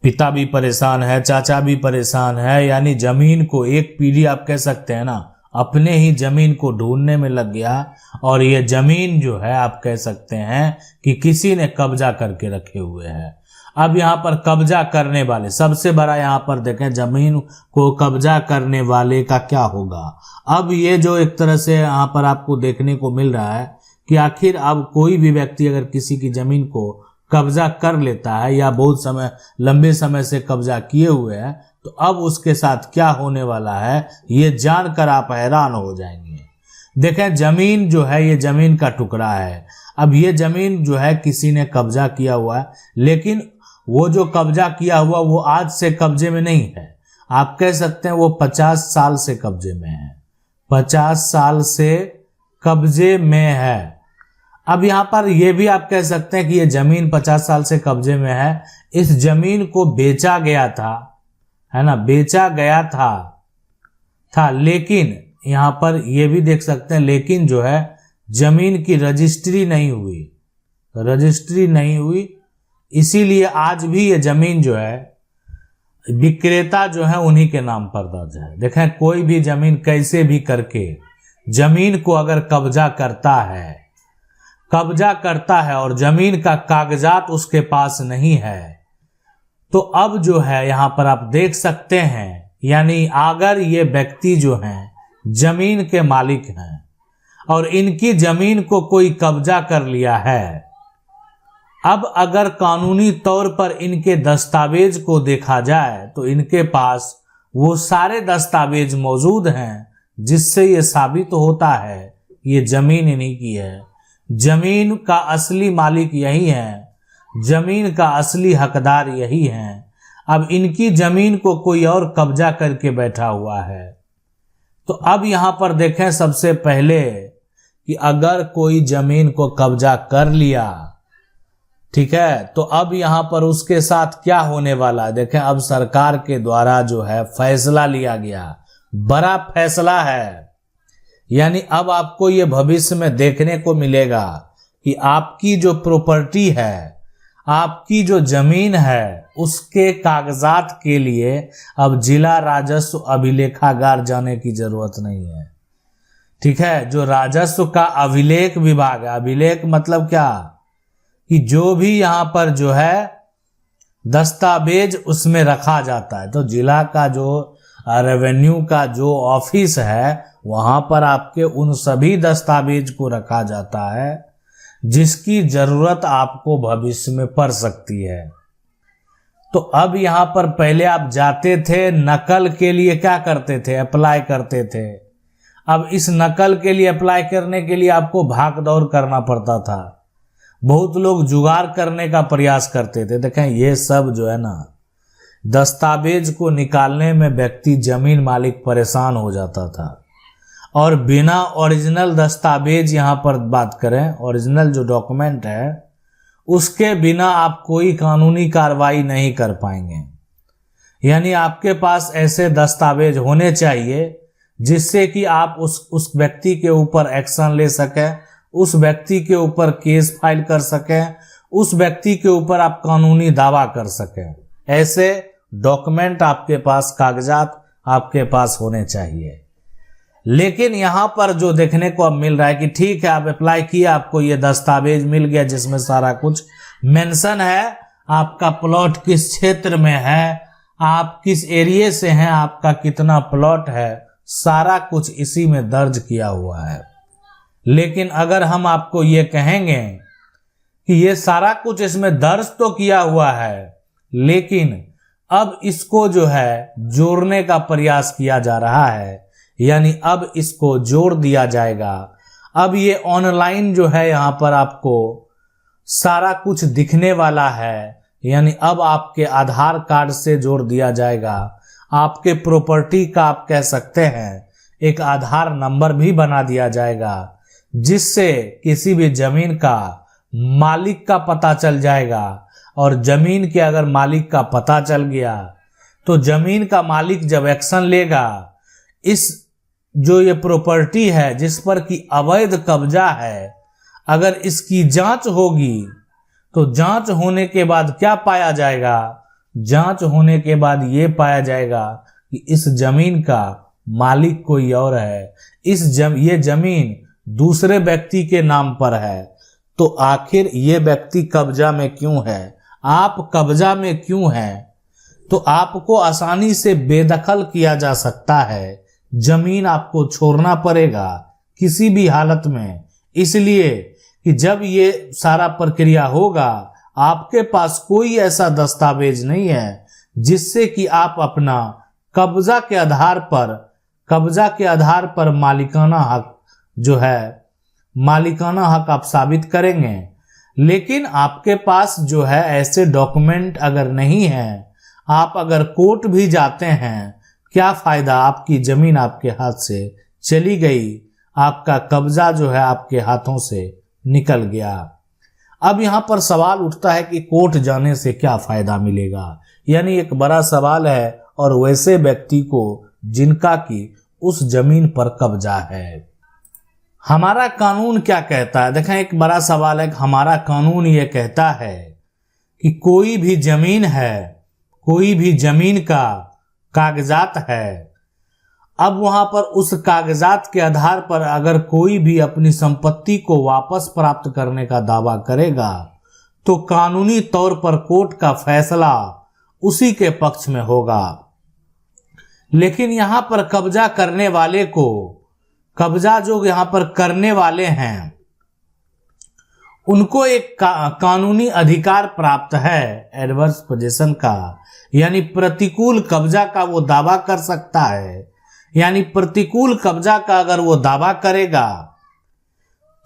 पिता भी परेशान है, चाचा भी परेशान है, यानी जमीन को एक पीढ़ी आप कह सकते हैं ना अपने ही जमीन को ढूंढने में लग गया। और ये जमीन जो है आप कह सकते हैं कि किसी ने कब्जा करके रखे हुए है। अब यहाँ पर कब्जा करने वाले सबसे बड़ा यहाँ पर देखें जमीन को कब्जा करने वाले का क्या होगा। अब ये जो एक तरह से यहाँ पर आपको देखने को मिल रहा है कि आखिर अब कोई भी व्यक्ति अगर किसी की जमीन को कब्जा कर लेता है या बहुत समय लंबे समय से कब्जा किए हुए है तो अब उसके साथ क्या होने वाला है ये जानकर आप हैरान हो जाएंगे। देखें जमीन जो है ये जमीन का टुकड़ा है। अब ये जमीन जो है किसी ने कब्जा किया हुआ है, लेकिन वो जो कब्जा किया हुआ वो आज से कब्जे में नहीं है। आप कह सकते हैं वो 50 साल से कब्जे में है, 50 साल से कब्जे में है। अब यहाँ पर ये भी आप कह सकते हैं कि ये जमीन 50 साल से कब्जे में है। इस जमीन को बेचा गया था, है ना, बेचा गया था लेकिन यहाँ पर ये भी देख सकते हैं लेकिन जो है जमीन की रजिस्ट्री नहीं हुई, इसीलिए आज भी ये जमीन जो है विक्रेता जो है उन्हीं के नाम पर दर्ज है। देखें कोई भी जमीन कैसे भी करके जमीन को अगर कब्जा करता है और जमीन का कागजात उसके पास नहीं है तो अब जो है यहाँ पर आप देख सकते हैं यानी अगर ये व्यक्ति जो हैं जमीन के मालिक हैं और इनकी जमीन को कोई कब्जा कर लिया है, अब अगर कानूनी तौर पर इनके दस्तावेज को देखा जाए तो इनके पास वो सारे दस्तावेज मौजूद हैं जिससे ये साबित होता है ये जमीन इन्हीं की है। जमीन का असली मालिक यही है, जमीन का असली हकदार यही है। अब इनकी जमीन को कोई और कब्जा करके बैठा हुआ है। तो अब यहाँ पर देखें सबसे पहले कि अगर कोई जमीन को कब्जा कर लिया, ठीक है, तो अब यहाँ पर उसके साथ क्या होने वाला है। देखें अब सरकार के द्वारा जो है फैसला लिया गया, बड़ा फैसला है। यानी अब आपको ये भविष्य में देखने को मिलेगा कि आपकी जो प्रॉपर्टी है, आपकी जो जमीन है, उसके कागजात के लिए अब जिला राजस्व अभिलेखागार जाने की जरूरत नहीं है। ठीक है, जो राजस्व का अभिलेख विभाग है, अभिलेख मतलब क्या कि जो भी यहाँ पर जो है दस्तावेज उसमें रखा जाता है, तो जिला का जो रेवेन्यू का जो ऑफिस है वहां पर आपके उन सभी दस्तावेज को रखा जाता है जिसकी जरूरत आपको भविष्य में पड़ सकती है। तो अब यहाँ पर पहले आप जाते थे नकल के लिए, क्या करते थे, अप्लाई करते थे। अब इस नकल के लिए अप्लाई करने के लिए आपको भाग दौड़ करना पड़ता था, बहुत लोग जुगाड़ करने का प्रयास करते थे। देखें ये सब जो है ना दस्तावेज को निकालने में व्यक्ति जमीन मालिक परेशान हो जाता था और बिना ओरिजिनल दस्तावेज, यहाँ पर बात करें ओरिजिनल जो डॉक्यूमेंट है उसके बिना आप कोई कानूनी कार्रवाई नहीं कर पाएंगे। यानी आपके पास ऐसे दस्तावेज होने चाहिए जिससे कि आप उस व्यक्ति के ऊपर एक्शन ले सकें, उस व्यक्ति के ऊपर केस फाइल कर सकें, उस व्यक्ति के ऊपर आप कानूनी दावा कर सकें। ऐसे डॉक्यूमेंट आपके पास, कागजात आपके पास होने चाहिए। लेकिन यहाँ पर जो देखने को अब मिल रहा है कि ठीक है आप अप्लाई किया, आपको ये दस्तावेज मिल गया जिसमें सारा कुछ मेंशन है, आपका प्लॉट किस क्षेत्र में है, आप किस एरिया से हैं, आपका कितना प्लॉट है, सारा कुछ इसी में दर्ज किया हुआ है। लेकिन अगर हम आपको ये कहेंगे कि ये सारा कुछ इसमें दर्ज तो किया हुआ है लेकिन अब इसको जो है जोड़ने का प्रयास किया जा रहा है, यानी अब इसको जोड़ दिया जाएगा। अब ये ऑनलाइन जो है यहाँ पर आपको सारा कुछ दिखने वाला है, यानी अब आपके आधार कार्ड से जोड़ दिया जाएगा। आपके प्रॉपर्टी का आप कह सकते हैं एक आधार नंबर भी बना दिया जाएगा जिससे किसी भी जमीन का मालिक का पता चल जाएगा। और जमीन के अगर मालिक का पता चल गया तो जमीन का मालिक जब एक्शन लेगा, इस जो ये प्रॉपर्टी है जिस पर कि अवैध कब्जा है, अगर इसकी जांच होगी तो जांच होने के बाद क्या पाया जाएगा, जांच होने के बाद ये पाया जाएगा कि इस जमीन का मालिक कोई और है, ये जमीन दूसरे व्यक्ति के नाम पर है, तो आखिर ये व्यक्ति कब्जा में क्यों है, आप कब्जा में क्यों हैं? तो आपको आसानी से बेदखल किया जा सकता है, जमीन आपको छोड़ना पड़ेगा किसी भी हालत में, इसलिए कि जब ये सारा प्रक्रिया होगा आपके पास कोई ऐसा दस्तावेज नहीं है जिससे कि आप अपना कब्जा के आधार पर मालिकाना हक जो है, मालिकाना हक आप साबित करेंगे। लेकिन आपके पास जो है ऐसे डॉक्यूमेंट अगर नहीं है, आप अगर कोर्ट भी जाते हैं, क्या फायदा, आपकी जमीन आपके हाथ से चली गई, आपका कब्जा जो है आपके हाथों से निकल गया। अब यहां पर सवाल उठता है कि कोर्ट जाने से क्या फायदा मिलेगा, यानी एक बड़ा सवाल है, और वैसे व्यक्ति को जिनका कि उस जमीन पर कब्जा है। हमारा कानून क्या कहता है, देखें एक बड़ा सवाल है। हमारा कानून ये कहता है कि कोई भी जमीन है, कोई भी जमीन का कागजात है, अब वहां पर उस कागजात के आधार पर अगर कोई भी अपनी संपत्ति को वापस प्राप्त करने का दावा करेगा तो कानूनी तौर पर कोर्ट का फैसला उसी के पक्ष में होगा। लेकिन यहां पर कब्जा करने वाले को, कब्जा जो यहां पर करने वाले हैं उनको एक कानूनी अधिकार प्राप्त है एडवर्स पोजीशन का, यानी प्रतिकूल कब्जा का वो दावा कर सकता है। यानी प्रतिकूल कब्जा का अगर वो दावा करेगा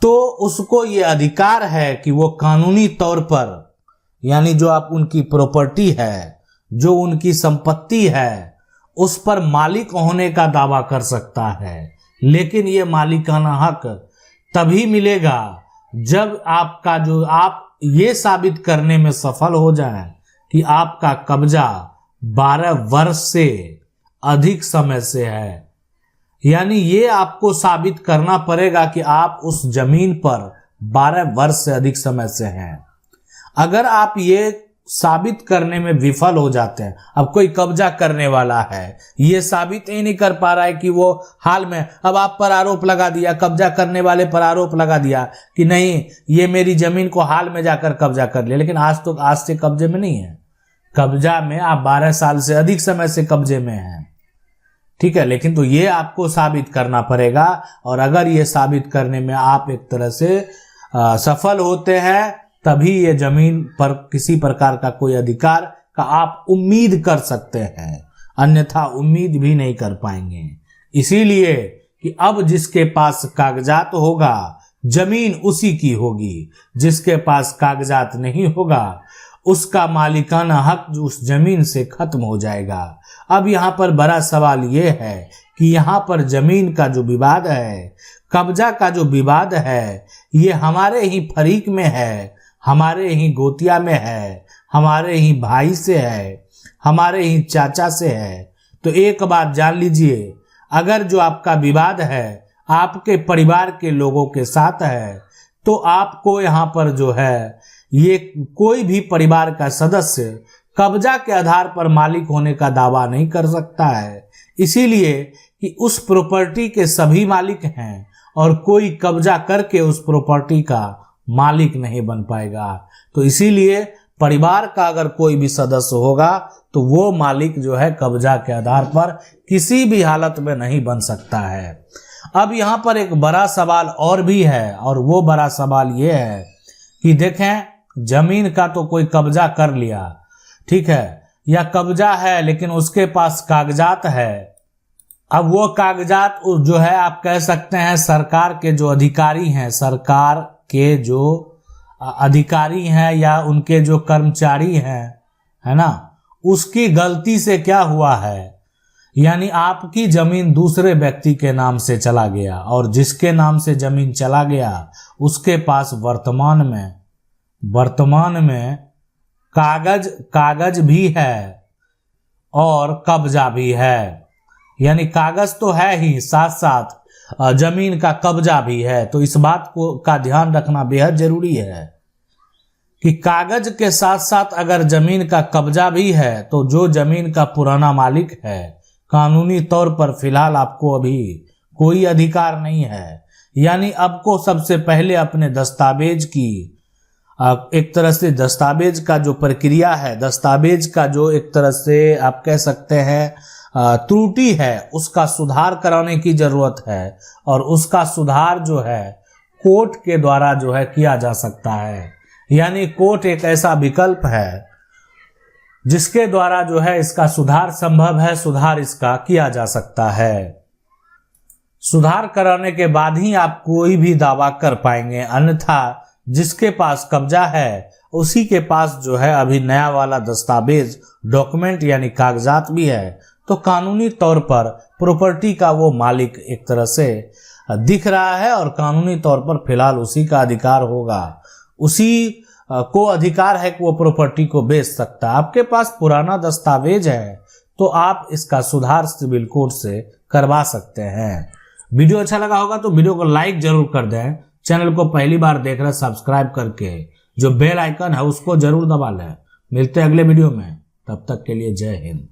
तो उसको ये अधिकार है कि वो कानूनी तौर पर, यानी जो आप उनकी प्रॉपर्टी है, जो उनकी संपत्ति है, उस पर मालिक होने का दावा कर सकता है। लेकिन ये मालिकाना हक तभी मिलेगा जब आपका जो, आप ये साबित करने में सफल हो जाएं कि आपका कब्जा 12 वर्ष से अधिक समय से है। यानी ये आपको साबित करना पड़ेगा कि आप उस जमीन पर 12 वर्ष से अधिक समय से हैं। अगर आप ये साबित करने में विफल हो जाते हैं, अब कोई कब्जा करने वाला है, ये साबित ही नहीं कर पा रहा है कि वो हाल में, अब आप पर आरोप लगा दिया, कब्जा करने वाले पर आरोप लगा दिया कि नहीं ये मेरी जमीन को हाल में जाकर कब्जा कर लिया, लेकिन आज से कब्जे में नहीं है, कब्जा में आप 12 साल से अधिक समय से कब्जे में हैं, ठीक है। लेकिन तो ये आपको साबित करना पड़ेगा, और अगर ये साबित करने में आप एक तरह से सफल होते हैं तभी ये जमीन पर किसी प्रकार का कोई अधिकार का आप उम्मीद कर सकते हैं, अन्यथा उम्मीद भी नहीं कर पाएंगे। इसीलिए कि अब जिसके पास कागजात होगा जमीन उसी की होगी, जिसके पास कागजात नहीं होगा उसका मालिकाना हक जो उस जमीन से खत्म हो जाएगा। अब यहाँ पर बड़ा सवाल ये है कि यहाँ पर जमीन का जो विवाद है, कब्जा का जो विवाद है, ये हमारे ही फरीक में है, हमारे ही गोतिया में है, हमारे ही भाई से है, हमारे ही चाचा से है। तो एक बात जान लीजिए, अगर जो आपका विवाद है आपके परिवार के लोगों के साथ है तो आपको यहाँ पर जो है ये कोई भी परिवार का सदस्य कब्जा के आधार पर मालिक होने का दावा नहीं कर सकता है, इसीलिए कि उस प्रॉपर्टी के सभी मालिक हैं और कोई कब्जा करके उस प्रॉपर्टी का मालिक नहीं बन पाएगा। तो इसीलिए परिवार का अगर कोई भी सदस्य होगा तो वो मालिक जो है कब्जा के आधार पर किसी भी हालत में नहीं बन सकता है। अब यहाँ पर एक बड़ा सवाल और भी है, और वो बड़ा सवाल ये है कि देखें जमीन का तो कोई कब्जा कर लिया, ठीक है, या कब्जा है लेकिन उसके पास कागजात है। अब वो कागजात जो है आप कह सकते हैं सरकार के जो अधिकारी हैं, सरकार के जो अधिकारी हैं या उनके जो कर्मचारी हैं, है ना, उसकी गलती से क्या हुआ है, यानी आपकी जमीन दूसरे व्यक्ति के नाम से चला गया, और जिसके नाम से जमीन चला गया उसके पास वर्तमान में कागज भी है और कब्जा भी है, यानी कागज तो है ही, साथ साथ जमीन का कब्जा भी है। तो इस बात को का ध्यान रखना बेहद जरूरी है। कि कागज के साथ साथ अगर जमीन का कब्जा भी है तो जो जमीन का पुराना मालिक है कानूनी तौर पर फिलहाल आपको अभी कोई अधिकार नहीं है। यानी आपको सबसे पहले अपने दस्तावेज की एक तरह से दस्तावेज का जो प्रक्रिया है, दस्तावेज का जो एक तरह से आप कह सकते हैं त्रुटि है, उसका सुधार कराने की जरूरत है। और उसका सुधार जो है कोर्ट के द्वारा जो है किया जा सकता है। यानी कोर्ट एक ऐसा विकल्प है जिसके द्वारा जो है इसका सुधार संभव है, सुधार इसका किया जा सकता है। सुधार कराने के बाद ही आप कोई भी दावा कर पाएंगे, अन्यथा जिसके पास कब्जा है उसी के पास जो है अभी नया वाला दस्तावेज डॉक्यूमेंट यानी कागजात भी है, तो कानूनी तौर पर प्रॉपर्टी का वो मालिक एक तरह से दिख रहा है और कानूनी तौर पर फिलहाल उसी का अधिकार होगा, उसी को अधिकार है कि वो प्रॉपर्टी को बेच सकता है। आपके पास पुराना दस्तावेज है तो आप इसका सुधार सिविल कोर्ट से करवा सकते हैं। वीडियो अच्छा लगा होगा तो वीडियो को लाइक जरूर कर दें। चैनल को पहली बार देख रहे सब्सक्राइब करके जो बेल आइकन है उसको जरूर दबा लें। मिलते हैं अगले वीडियो में, तब तक के लिए जय हिंद।